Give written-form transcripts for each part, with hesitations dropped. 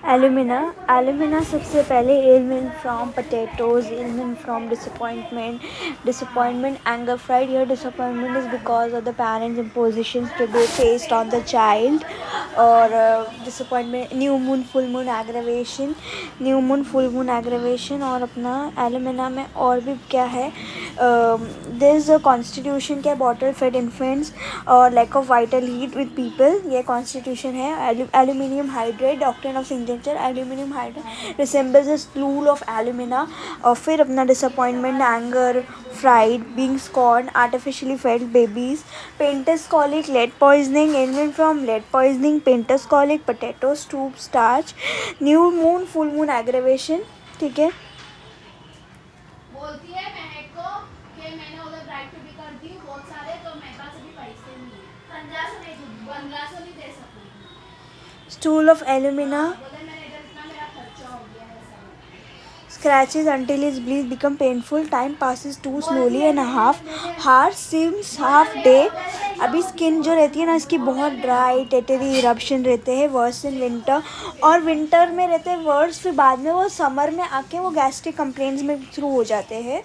Alumina सबसे पहले ailment from potatoes, ailment from disappointment, anger, fright. Here disappointment is because of the parents' impositions to be faced on the child, or disappointment, new moon full moon aggravation. और अपना alumina में और भी क्या है, there's a constitution क्या, bottle fed infants और lack of vital heat with people, ये constitution है. Aluminium hydrate, doctrine of signature, aluminium hydrate resembles a stool of alumina. और फिर अपना disappointment, anger, fright, being scorned, artificially fed babies, painter's colic, lead poisoning, ailment from lead poisoning, painter's colic, potato soup, starch, new moon full moon aggravation. ठीक है. बोलती है महक को कि मैंने उधर ब्राइट पे भी कर दी बहुत सारे, तो मेरे पास अभी पैसे नहीं है, 1500 नहीं दूँ, 1500 नहीं दे सकूँ. Stool of alumina. बोले मैंने इधर इतना मेरा खर्चा हो गया है सब. Scratches until his bleeds become painful. Time passes too slowly and a half. Heart seems half day. अभी स्किन जो रहती है ना इसकी बहुत ड्राई, टेटरी, इरप्शन रहते हैं. वर्स इन विंटर, और विंटर में रहते हैं वर्स, फिर बाद में वो समर में आके वो गैस्ट्रिक कंप्लेंट्स में थ्रू हो जाते हैं.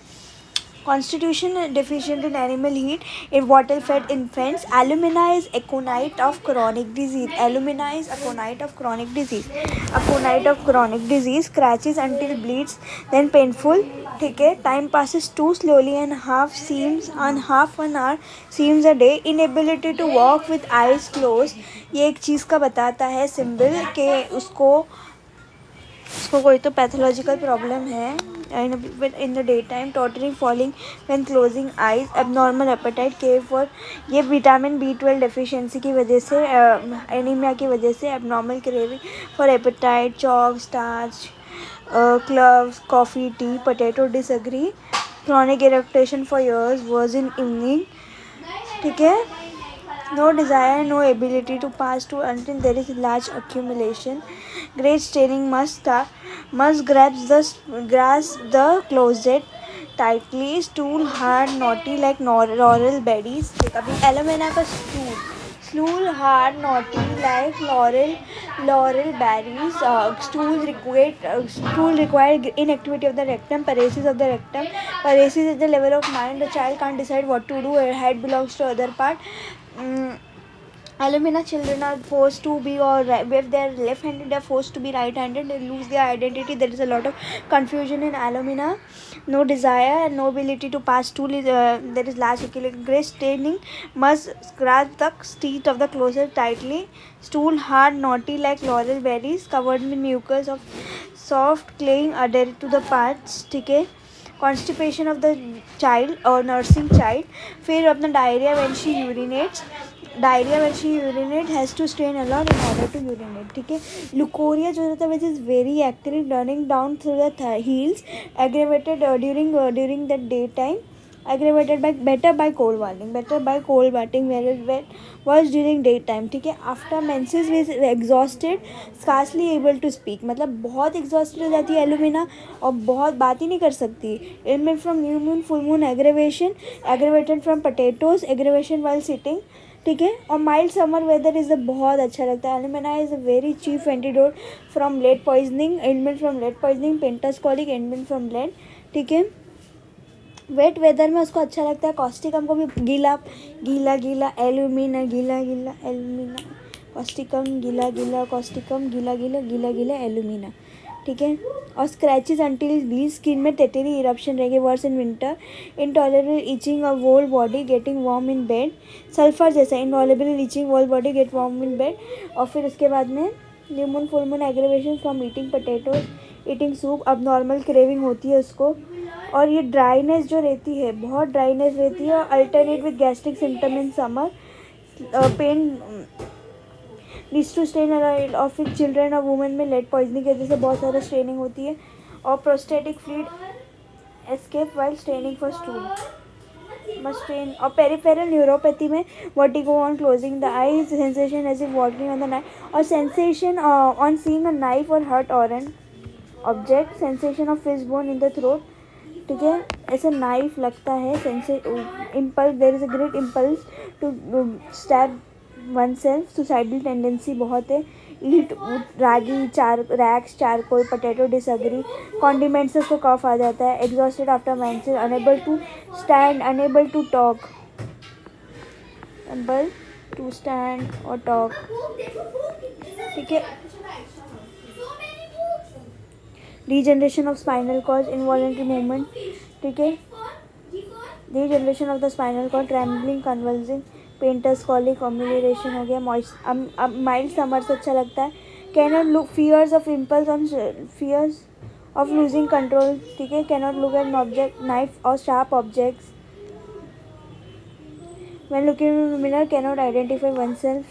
Constitution deficient in animal heat in bottle fed infants. Alumina is aconite of chronic disease. Alumina is aconite of chronic disease. Aconite of chronic disease. Scratches until bleeds, then painful. ठीक है. Time passes too slowly and half an hour seems a day. Inability to walk with eyes closed. ये एक चीज़ का बताता है symbol कि उसको कोई तो पैथोलॉजिकल प्रॉब्लम है. in the daytime, tottering, falling when closing eyes, abnormal appetite, crave for, ये विटामिन B12 डेफिशिएंसी की वजह से, एनीमिया की वजह से, abnormal craving for appetite, chalk, starch, cloves, coffee, tea, potato, disagree, chronic irritation for years, worse in evening. ठीक है. No desire, no ability to pass to until there is large accumulation. Great staining must grasp the closet tightly. Stool hard, knotty like laurel berries. अभी aloe vera का stool hard, knotty like laurel berries. Stool required inactivity of the rectum, paresis of the rectum. Paresis is the level of mind. The child can't decide what to do. Head belongs to other part. Alumina children are forced to be, or if they are left-handed, they are forced to be right-handed. They lose their identity. There is a lot of confusion in alumina. No desire and no ability to pass stool. There is large great staining. Must grasp the teeth of the closet tightly. Stool hard, knotty like laurel berries, covered with mucus of soft claying adhered to the parts. ठीक है. Constipation of the child or nursing child. फिर अपना diarrhea when she urinates. Diarrhea when she urinate has to strain a lot in order to urinate. ठीक है. Leukorrhea जो रहता है which is very active, running down through the heels, aggravated during the daytime, aggravated by cold bathing, whereas was during daytime. ठीक है. After menses is exhausted, scarcely able to speak. मतलब बहुत exhausted हो जाती है एलुमिना और बहुत बात ही नहीं कर सकती. Ailment from new moon, full moon aggravation, aggravated from potatoes, aggravation while sitting. ठीक है. और माइल्ड समर वेदर इज़ बहुत अच्छा लगता है. Alumina is a very cheap antidote from lead poisoning, ailment from lead poisoning, painters colic, ailment from lead. ठीक है. Wait weather में उसको अच्छा लगता है. कॉस्टिकम को भी गीला एलुमिना, एलुमिना, कॉस्टिकम गीला कॉस्टिकम गीला एलुमिना. ठीक है. और स्क्रैचेस अंटिल ब्लीड, स्किन में टेटरी इरप्शन रहेंगे. Worse in winter, intolerable itching of whole body, getting warm in bed. Sulphur जैसा intolerable itching whole body, get warm in bed. और फिर उसके बाद में new moon full moon aggravation from eating potatoes, eating soup. अब normal craving होती है उसको. और ये ड्राइनेस जो रहती है, बहुत ड्राइनेस रहती है. और alternate with gastric symptom in summer. Pain leads to strain और फिर चिल्ड्रन और वुमेन में लेड पॉइजनिंग की वजह से बहुत सारा स्ट्रेनिंग होती है. और prostatic fluid escape while straining for stool must strain. और पेरिफेरल न्यूरोपैथी में vertigo on closing the eyes, sensation as if walking on the knife, और sensation on seeing a knife और हर्ट और an object. Sensation of fish bone in the throat. ठीक है. ऐसे knife लगता है. Impulse, there is a great impulse to stab oneself, suicidal tendency बहुत है, ईट रागी racks charcoal potato, disagree, condiments से उसको कफ आ जाता है, exhausted after menses, unable to stand, unable to talk, unable to stand और टॉक, ठीक है। Regeneration of spinal cord, involuntary movement, ठीक है। Regeneration of the spinal cord, trembling, convulsing, painter's colic, अम्यूलेशन हो गया, माइल्ड समर से अच्छा लगता है, cannot look, fears of impulse on, fears of losing control, ठीक है, cannot look at an object, knife और sharp objects, when looking in mirror cannot identify one self,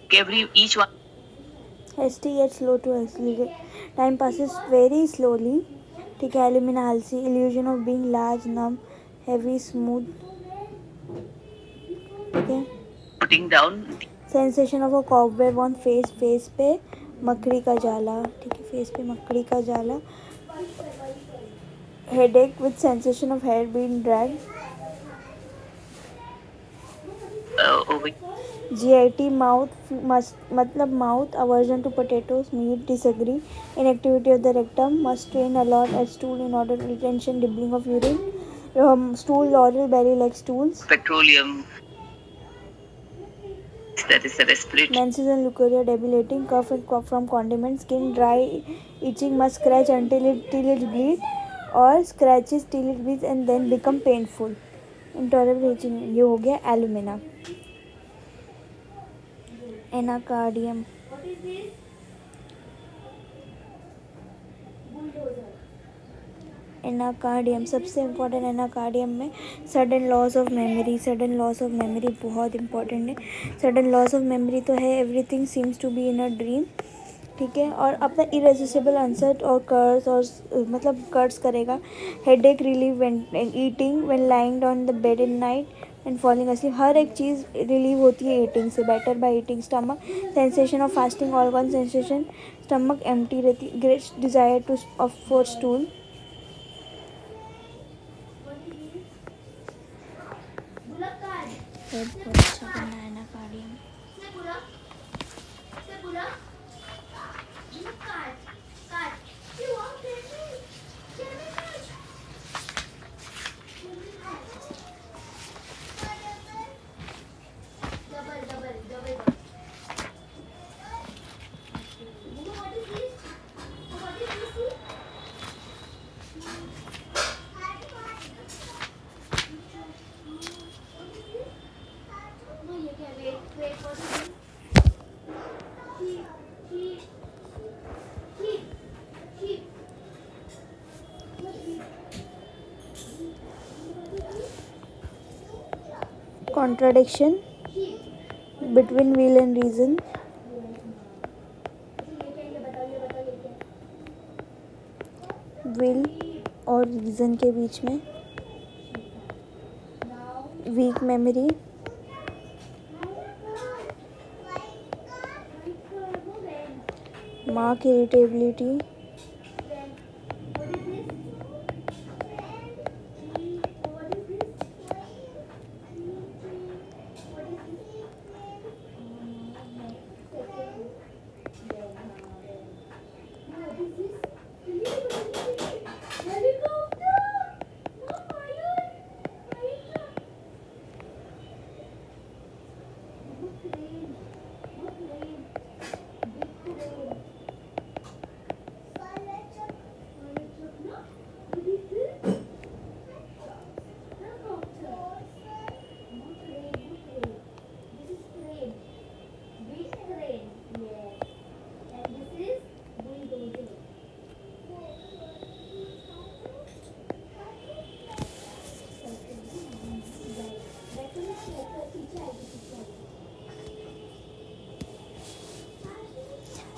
Every each one. ST yet slow to accelerate, time passes very slowly, ठीक है, alumina आलसी, illusion of being large, numb, heavy, smooth, ठीक है, Putting down. Sensation of a cobweb on face, face पे मकड़ी का जाला, ठीक है, फेस पे मकड़ी का जाला, headache with sensation of hair being drag, GIT mouth मतलब mouth, aversion to potatoes, meat, disagree, inactivity of the rectum, must train a lot at stool in order retention, dribbling of urine, stool, laurel berry like stools, Petroleum. That is the respiratory. menses and leukorrhea, debilitating, cough and cough from condiments, skin dry, itching, must scratch until till it bleed, or scratches till it bleeds and then become painful, intolerable itching, ये हो गया alumina. Anacardium, anacardium सबसे important, anacardium में sudden loss of memory, sudden loss of memory बहुत important है, sudden loss of memory तो है, everything seems to be in a dream, ठीक है, और अपना इरेजिस्टिबल आंसर और कर्स और मतलब कर्स करेगा, headache relieve when eating, when lying on the bed in night and falling asleep, हर एक चीज़ रिलीव होती है ईटिंग से, better by eating, stomach sensation of fasting, organ sensation, stomach empty रहती, great desire to off for stool, बहुत अच्छा करना है ना कार्डियम। Contradiction between will and reason, will और रीज़न के बीच में, वीक मेमोरी, मार्क इरिटेबिलिटी,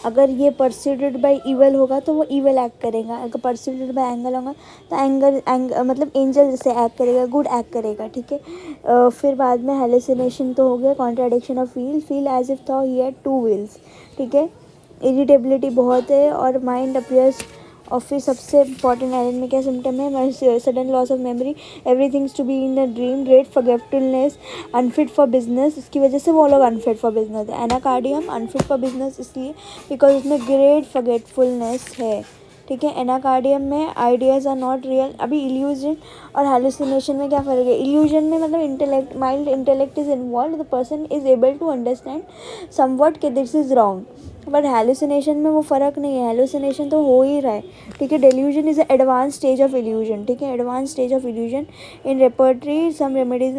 अगर ये परस्यूडेड बाय इवल होगा तो वो इवल एक्ट करेगा, अगर परस्यूडेड बाय एंगल होगा तो मतलब एंजल जैसे एक्ट करेगा, गुड एक्ट करेगा, ठीक है। फिर बाद में हेलुसिनेशन तो हो गया, contradiction of feel as if though he had two wheels, ठीक है। इरिटेबिलिटी बहुत है और माइंड अपियर्स, और फिर सबसे इंपॉर्टेंट आयरन में क्या सिम्टम है, sudden loss of memory, everything's to be in the dream, great forgetfulness, unfit for business, इसकी वजह से वो लोग अनफिट फॉर बिजनेस है। एनाकार्डियम अनफिट फॉर बिजनेस इसलिए बिकॉज उसमें ग्रेट फॉरगेटफुलनेस है, ठीक है। एनाकार्डियम में आइडियाज़ आर नॉट रियल। अभी इल्यूजन और हेलुसिनेशन में क्या फ़र्क है? इल्यूजन में मतलब intellect, mild intellect is involve, the person is able to understand somewhat कि this is wrong, but hallucination में वो फ़र्क नहीं है, हेलुसिनेशन तो हो ही रहा है, ठीक है। Delusion is advance stage of illusion, ठीक है, advance stage of illusion. In repertory some remedies,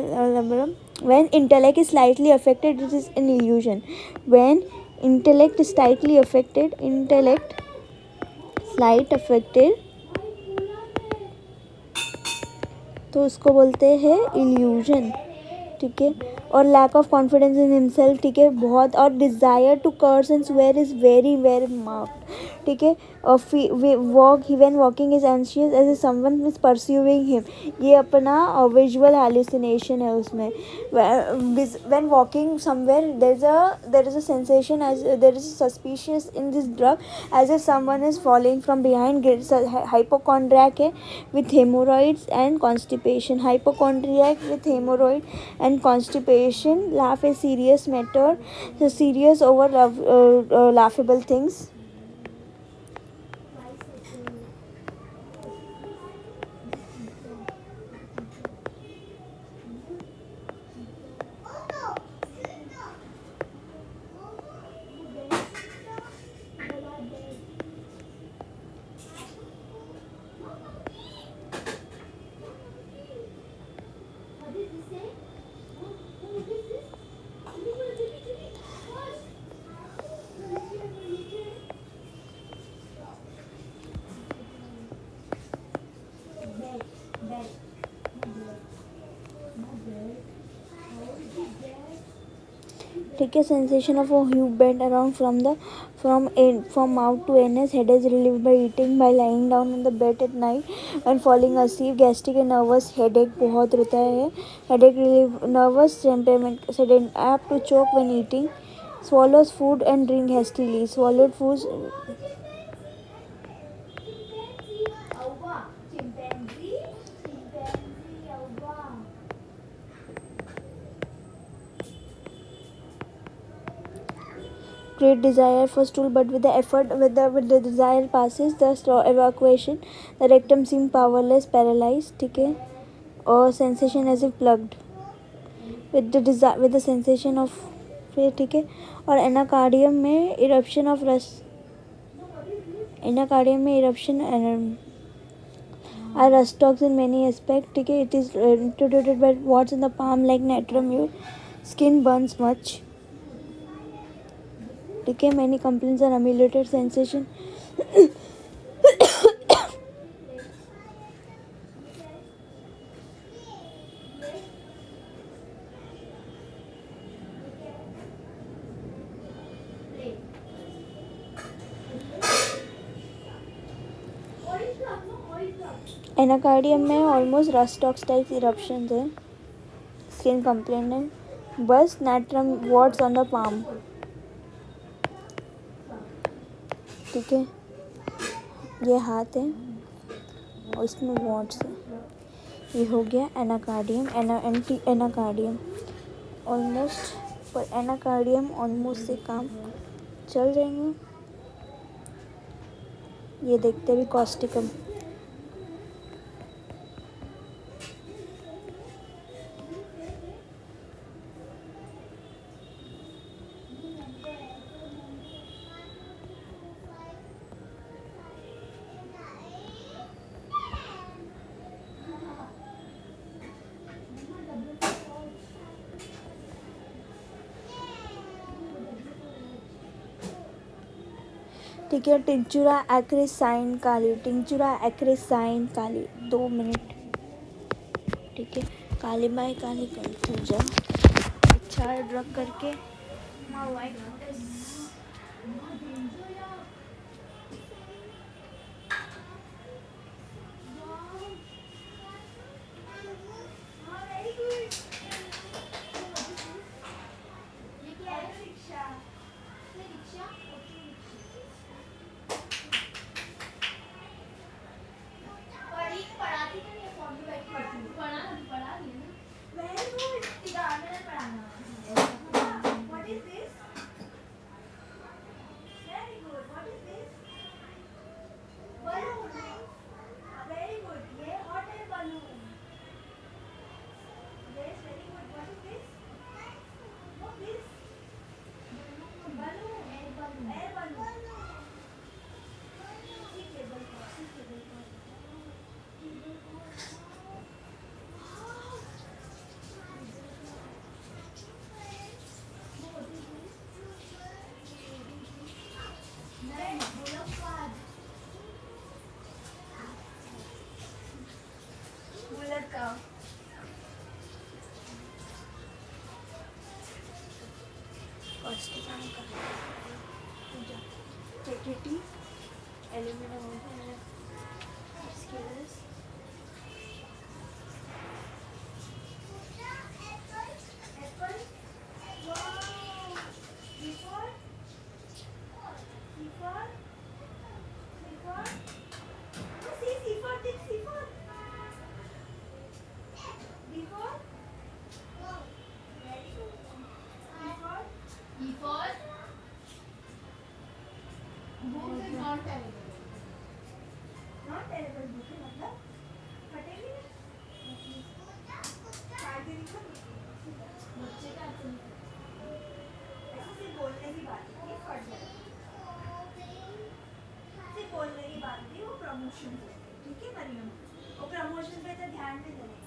when intellect is slightly affected this is in illusion, when intellect is slightly affected, intellect slight affected, तो उसको बोलते हैं illusion, ठीक है। और lack of confidence in himself, ठीक है, बहुत, और desire to curse and swear is very very marked, ठीक है। और when walking is anxious as a someone is pursuing him, ये अपना विजुअल हेलुसिनेशन है उसमें। When walking somewhere there is a sensation as there is suspicious in this drug as a someone is following from behind. Hypochondriac है with hemorrhoids and constipation, hypochondriac with hemorrhoid and constipation, laugh is serious matter, so serious over laughable things. ठीक है। Sensation of hub bend around from mouth to anus, head is relieved by eating, by lying down on the bed at night and falling असीव, gastric and nervous headache बहुत रहता है, headache relieve, nervous temperament, sudden apt to choke when eating, swallows food and drink hastily, swallowed foods, great desire for stool, but with the effort, with the desire passes the evacuation, the rectum seems powerless, paralyzed, ठीक है। और sensation as if plugged, with the desire, with the sensation of, ठीक है। और Anacardium में eruption of rust, Anacardium में eruption are rustox in many aspects, ठीक है। It is introduced by warts in the palm like natrum, skin burns much, ठीक है। Many complaints are ameliorated sensation, Anacardium में ऑलमोस्ट रस्टॉक्स टाइप इरप्शन है, skin complaint है, बस natrum what's on the palm, ठीक है। ये हाथ है और इसमें वॉट्स है, ये हो गया एनाकार्डियम, एंटी एनाकार्डियम ऑलमोस्ट, पर एनाकार्डियम ऑलमोस्ट से काम चल जाएंगे। ये देखते भी कॉस्टिकम, ठीक है। टिंचुरा एक्रिसाइन काली, टिंचुरा एक्रिसाइन काली, 2 मिनट, ठीक है। काली बाई काली कर तू जा, अच्छा ड्रग करके। My wife is balloon. Very good. ये hot air balloon. Yes, very good. What is this? What is balloon? Air balloon. Air balloon. See cable car. See cable car. Cable car. Bullet का टेकिटी aluminium scalers apple before see C4 take C4 before very good before E for book is not terrible. not terrible book है मतलब फटेगी नहीं फाड़ देगी तो बच्चे का ऐसे सिर्फ बोलने की बात है फट जाएगी सिर्फ बोलने की बात थी वो प्रमोशन ठीक है मरियम वो प्रमोशन पे तो ध्यान नहीं देगा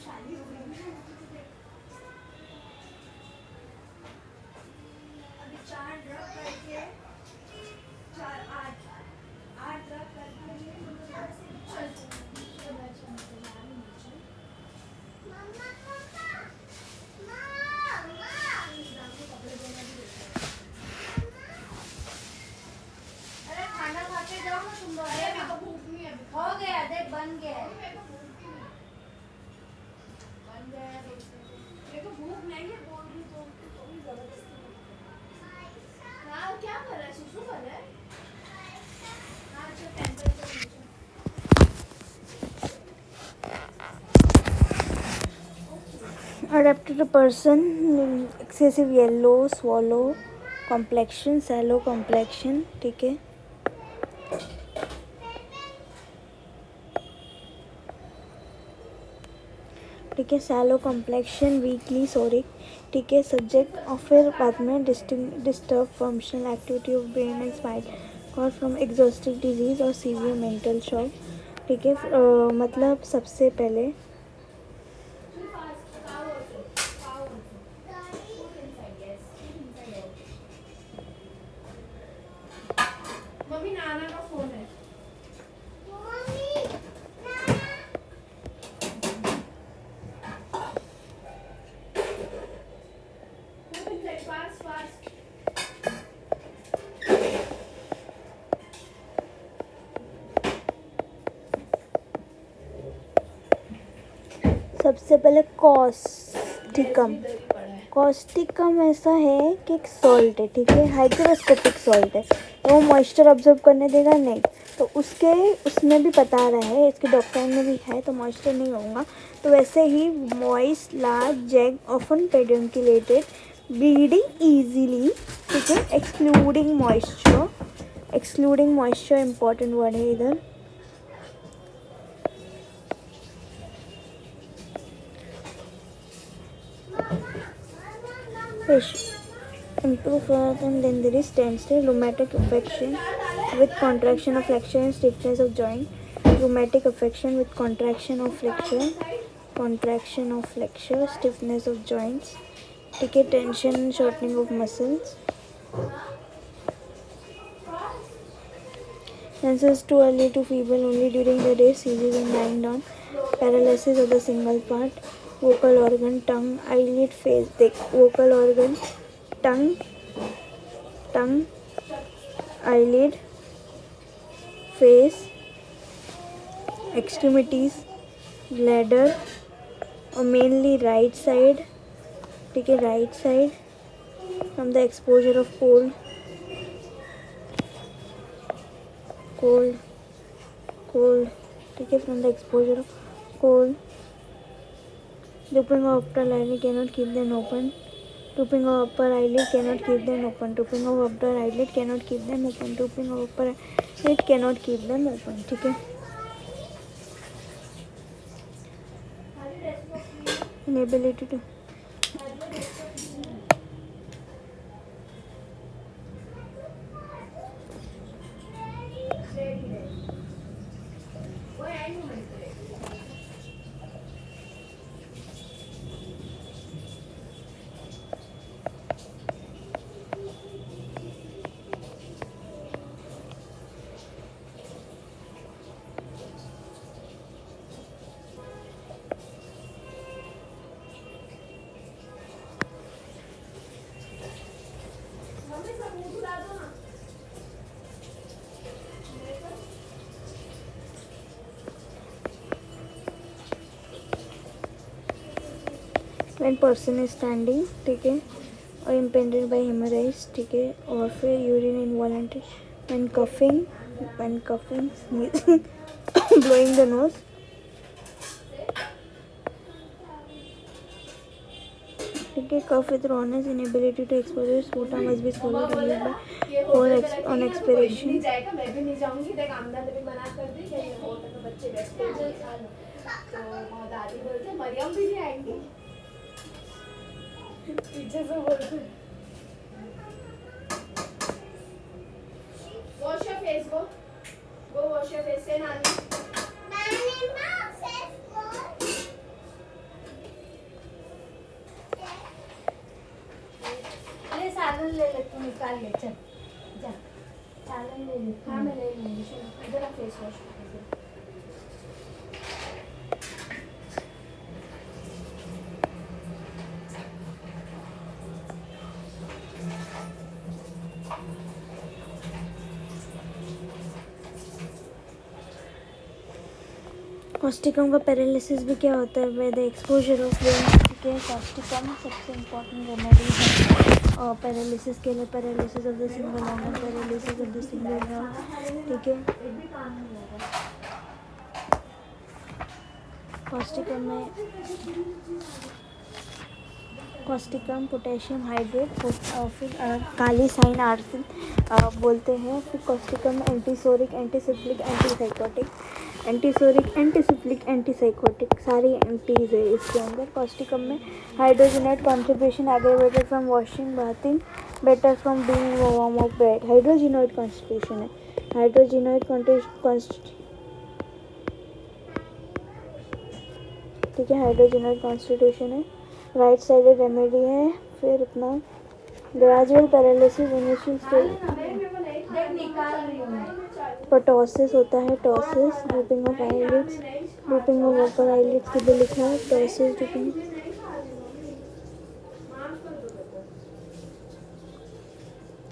शादी हो गई अभी 4 ड्रग करके 8 ड्रग करके अरे खाना खा के जाओ ना तुम लोग अरे मेरे को भूख नहीं है अभी। हो गया देख बन गया अभी मेरे को भूख ही नहीं है। बन गया मेरे को भूख नहीं है बोल रही तो भी जबरदस्ती हाँ क्या कर रहा है सुसु कर रहा है हाँ अच्छा temperature adapted a person excessive yellow swallow complexion sallow complexion ठीक है ठीक है सैलो कॉम्प्लेक्शन वीकली सॉरी ठीक है सब्जेक्ट और फिर बाद में disturb functional activity of brain and spine और फ्रॉम एग्जॉस्टिव डिजीज और सीवियर मेंटल शॉक ठीक है मतलब सबसे पहले मम्मी नाना का फोन है फास्ट फास्ट सबसे पहले कॉस्टिकम कॉस्टिकम ऐसा है कि एक सॉल्ट है ठीक है हाइग्रोस्कोपिक सॉल्ट है तो वो मॉइस्चर ऑब्जर्व करने देगा नहीं तो उसमें भी बता रहा है इसके डॉक्टर में भी है तो मॉइस्चर नहीं होगा तो वैसे ही moist large jag often pedunculated bleeding easily ठीक है एक्सक्लूडिंग मॉइस्चर इंपॉर्टेंट वर्ड है इधर improve further and then there is standstill rheumatic affection with contraction of flexure and stiffness of joint rheumatic affection with contraction of flexure stiffness of joints ठीक है tension and shortening of muscles senses too early to feeble only during the day seizures and lying down paralysis of the single part vocal organ tongue eyelid face देख vocal organ tongue eyelid face extremities bladder और mainly right side ठीक है right side from the exposure of cold ठीक है from the exposure of cold the opening of optic line cannot keep them open Drooping of upper eyelid cannot keep them open. Drooping of upper eyelid cannot keep them open. Drooping of upper eyelid cannot keep them open. ठीक है. Inability to. When person is standing, ठीक है, और impeded by hemorrhoids, ठीक है, और फिर urine involuntary, when coughing, sneezing, blowing the nose, ठीक है, cough with rawness, inability to expose sputum must be swallowed only by on expiration. मैं भी नहीं जाऊंगी, देख आमदा ने भी मना कर दी कि होटल में बच्चे बैठते हैं, तो दादी बोलते मरियम भी नहीं आएंगी, पीछे से बोलते wash your face, go wash your face से नानी अरे सालन ले ले, तू निकाल ले, चल जा सालन ले ले. हाँ मैं ले लूँगी, इधर आ फेस वॉश. कॉस्टिकम का पैरालिसिस भी क्या होता है? By the exposure of rain. ठीक है, कॉस्टिकम सबसे इम्पोर्टेंट रेमेडी है और पैरालिसिस के लिए. Paralysis of the single organ, paralysis of the single nerve. ठीक है, कॉस्टिकम पोटेशियम हाइड्रेट, फिर काली साइन आर्सिन बोलते हैं. फिर कॉस्टिकम एंटीसोरिक, एंटीसिप्लिक, एंटीसाइकोटिक सारी एंटीज है इसके अंदर. कॉस्टिकम में hydrogenoid constipation, aggravated from washing, bathing, better from being warm of bed. Hydrogenoid constipation है. ठीक है, हाइड्रोजिनोइड कॉन्स्टिट्यूशन है. राइट साइडेड रेमेडी है. फिर अपना gradual paralysis, initial stage ptosis होता है. Ptosis, drooping of eyelids, drooping of upper eyelids की भी लिखा है. Ptosis, drooping.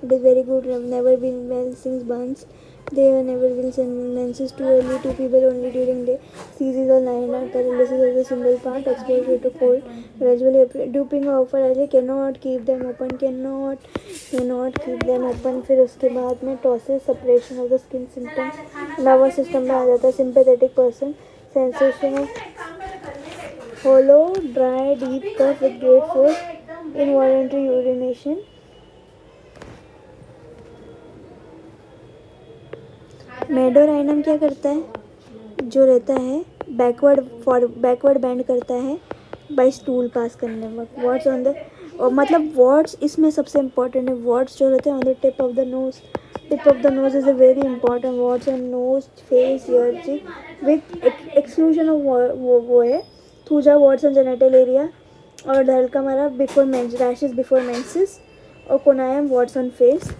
It is very good. Never been well since burns. They never will sentences too early to people only during day. Seizures or night paralysis of the single part. Exposure to cold. Gradually drooping of upper eyelid cannot keep them open. Cannot keep them open. फिर उसके बाद में ptosis, separation of the skin symptoms. Nervous system में आ जाता है. Sympathetic person, sensation of hollow, dry, deep cough with great force, involuntary urination. Medorrhinum क्या करता है? जो रहता है बैकवर्ड बेंड करता है बाय स्टूल पास करने वक्त. वर्ड्स ऑन द, और मतलब वर्ड्स इसमें सबसे इम्पोर्टेंट है. वर्ड्स जो रहते हैं on the tip of the nose. Tip of the nose is a very important. Warts on nose, face, ear, cheek with exclusion of वो है thuja. Warts on genital area और हल्का मारा before menses, rashes before menses और conium. Warts on face.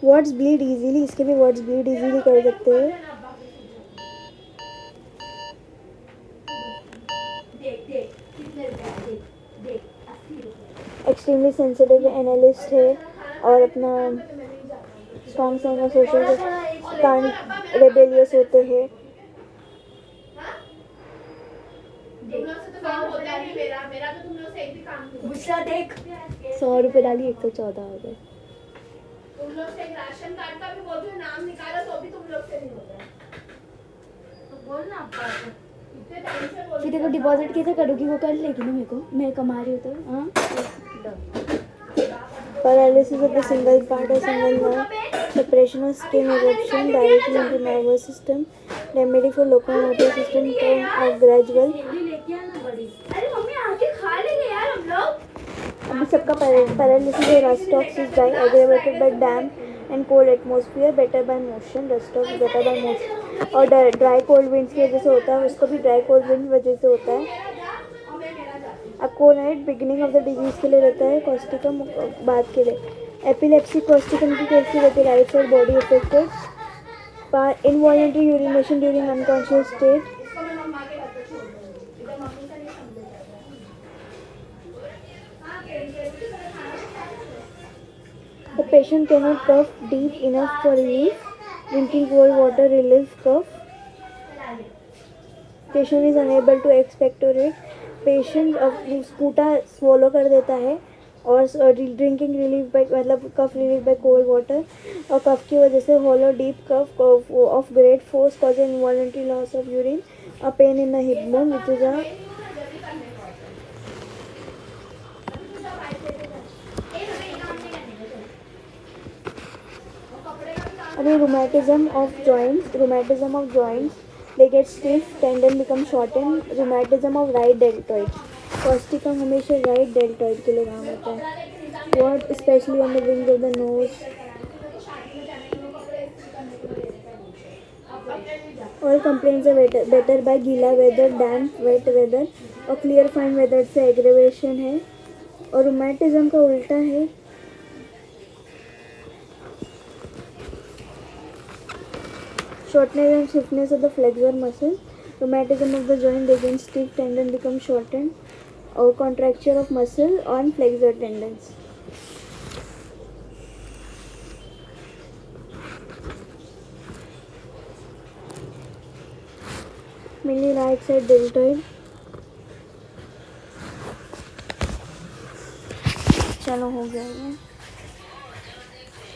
Warts bleed easily, इसके भी words bleed easily कर सकते हैं. एक्सट्रीमली सेंसिटिव एनालिस्ट है और अपना स्ट्रॉन्ग साइन ऑफ सोशल कान रेबेलियस होते हैं. गुस्सा देख, 100 रुपये डाली 114 हो गए. तुम लोग से राशन कार्ड का भी बोल दो, नाम निकालो तो भी तुम लोग से नहीं होता. तो बोल ना आप इतने टाइम से बोल. फिर देखो डिपॉजिट कैसे करोगी? वो कर लेगी ना मेरे को, मैं कमा रही हूँ तो. हाँ paralysis of the single part or single nerve, suppression of skin eruption directly into nervous system, remedy for locomotor system term of gradual. अरे मम्मी आके खा लेंगे यार हम लोग. अभी सबका पैरालिसिस और rust of is by aggravated by damp and cold atmosphere, better by motion, rust of better by motion. और ड्राई कोल्ड विंड्स की वजह से होता है, उसको भी ड्राई कोल्ड विंड वजह से होता है. अकोनाइट बिगिनिंग ऑफ द डिजीज के लिए रहता है, कॉस्टिकम बाद के लिए. एपिलेप्सी कॉस्टिकम की कैसी रहती है, right side body affected, involuntary urination during unconscious state. इसको मैं मम्मा के घर पे छोड़ दूंगी. इधर मम्मी का नहीं समझेगा. हाँ The patient cannot cough deep enough for relief. Drinking cold water relieves cough. Patient is unable to expectorate. Patient स्पूटा swallow कर देता है और ड्रिंकिंग रिलीफ बाय मतलब कफ रिलीफ बाय कोल्ड वाटर. और कफ की वजह से hollow deep cough of great force causes involuntary loss of urine, a pain in the hip bone which is a अभी rheumatism of joints, they get stiff, tendon become shortened. Rheumatism of right deltoid, Causticum हमेशा right deltoid के लिए काम होता है. What especially on the wings of the nose. All complaints are better by गीला weather, damp wet weather और clear fine weather से aggravation है. और rheumatism का उल्टा है shortness and stiffness of the flexor muscle. Rheumatism of the joint, they get stiff, tendon become shortened, or contracture of muscle on flexor tendons. Mainly right side deltoid. चलो हो गया ये.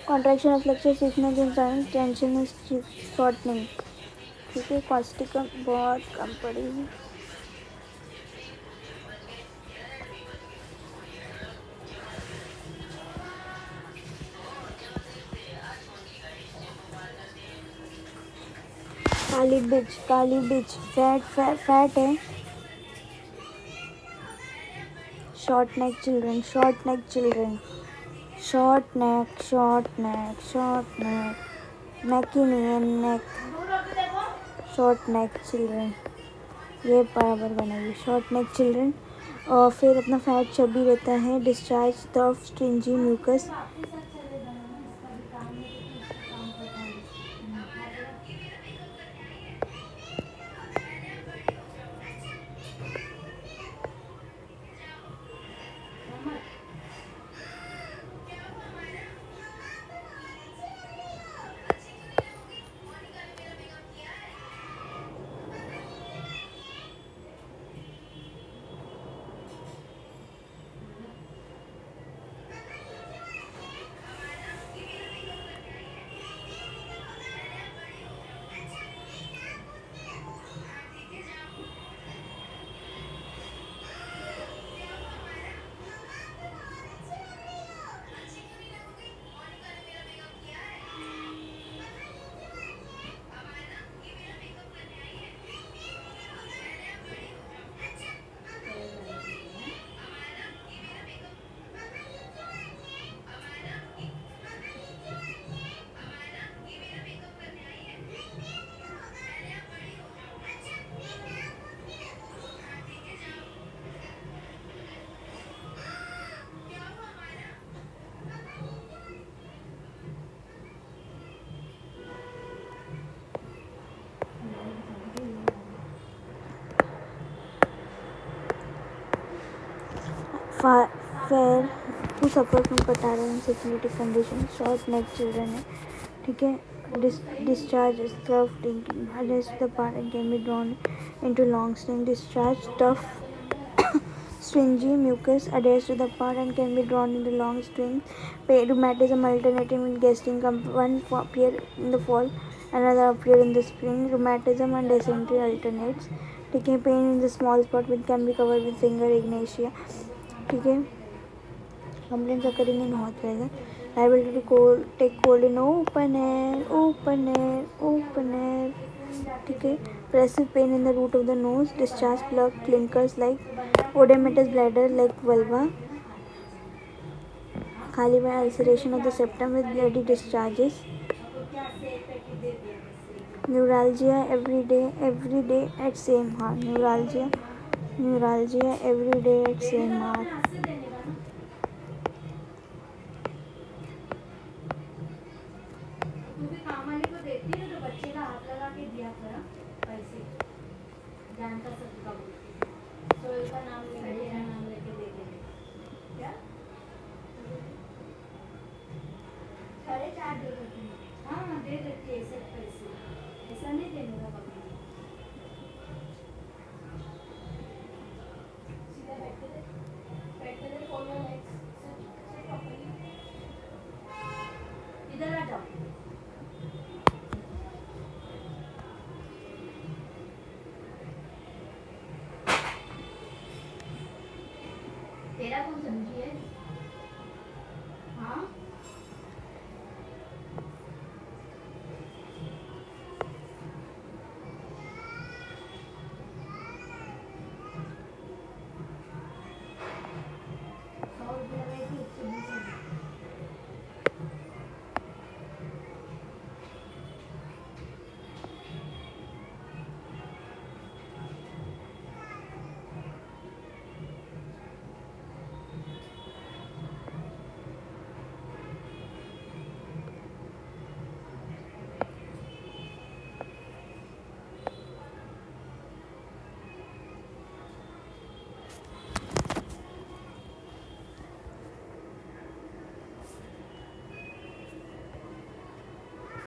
Contraction of flexor stiffness and joint tension and shortening. ठीक है, causticum बहुत कम पड़ी है. काली बिच फैट है. शॉर्ट नेक चिल्ड्रन, शॉर्ट नेक, नेक ही नहीं है, नेक. शॉर्ट नेक चिल्ड्रन, ये बराबर बनाइए. शॉर्ट नेक चिल्ड्रन. और फिर अपना फैट चबी रहता है. Discharge tough stringy mucus. Fair who suffer from catarrh and syphilitic condition. शॉर्ट नेक चिल्ड्रन है. ठीक है. Discharge is tough, adheres to the part and can be drawn into long string. Discharge tough stringy mucus adheres to the part and can be drawn into long strings. Rheumatism alternating with gastric, one appear in the fall, another appear in the spring. Rheumatism and dysentery alternates. ठीक है. Pain in the small spot which can be covered with finger agnosia. ठीक है. Complaints occurring in hot weather. Liability to take cold in open air, open air, open air. ठीक है. Pressive pain in the root of the nose. Discharge plug clinkers like oedematous bladder like vulva. खाली by ulceration of the septum with bloody discharges. Neuralgia every day at same hour. Neuralgia every day at same hour. तू भी काम वाली को देती है तो बच्चे का हाथ लगा के दिया कर पैसे जानता सबका सोहेल का नाम लेके तेरा नाम लेके दे देंगे क्या 4.5 दे देती है हाँ दे देती है ऐसे पैसे ऐसा नहीं देने का बाबा सीधा बैठे दे फॉलो नेक्स्ट इधर आ जाओ